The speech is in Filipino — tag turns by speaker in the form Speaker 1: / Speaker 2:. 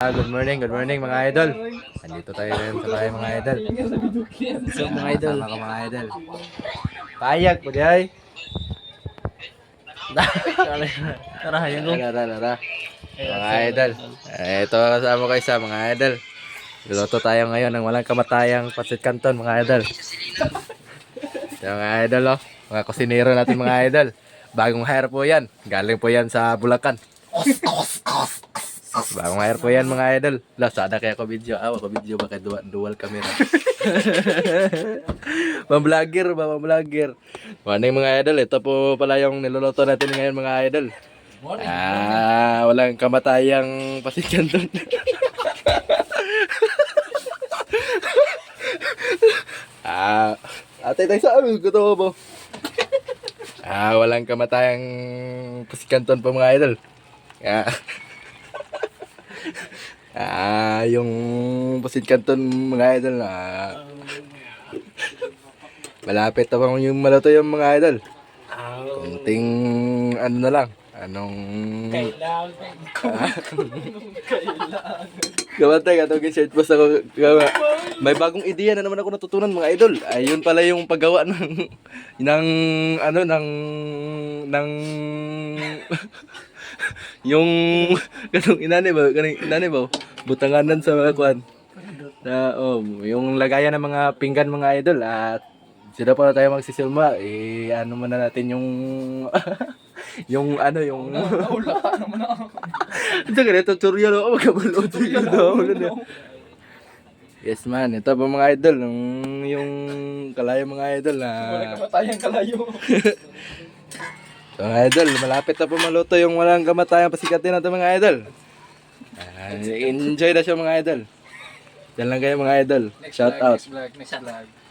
Speaker 1: Good morning mga idol. Andito tayo ngayon sa bahay mga idol.
Speaker 2: So mga idol,
Speaker 1: Tama ka mga idol. Payag po di ay.
Speaker 2: tara yan go.
Speaker 1: Tara. Mga idol. Ito kasama ko isa mga idol. Luluto tayo ngayon ng walang kamatayang pasit canton mga idol. Ito mga idol oh. Mga kusinero natin mga idol. Bagong hire po yan. Galing po yan sa Bulacan. Bagong hire po yan mga idol. Sana kaya ko video. Ako video baka dual camera. Pang-vlogger. Morning mga idol. Ito po pala yung niluluto natin ngayon mga idol. Walang kamatayang pasit canton. Ate tayo sa amin. Gusto mo. Walang kamatayang pasit canton po mga idol. Yung pasit canton mga idol malapit na bang yung maluto yung mga idol. Kunting ano na lang. Kamatay ka itong shirt post ako. May bagong ideya na naman ako natutunan mga idol. Ayun pala yung paggawa ng yung kanong inani ba butanganan sa mga kwan na yung lagayan ng mga pinggan mga idol at sila pa na tayo magsisilma ano muna natin yung yung
Speaker 2: Naula ka naman ako.
Speaker 1: ito ganito tutorial ako magkabulo tutorial. Yes man, ito po mga idol yung kalayo mga idol
Speaker 2: Walang kamatayang kalayo.
Speaker 1: So mga idol, malapit na po maluto yung walang kamatayang pasikatin natin mga idol. Enjoy na siya mga idol. Diyan lang kayo mga idol. Shout out.
Speaker 2: Next vlog.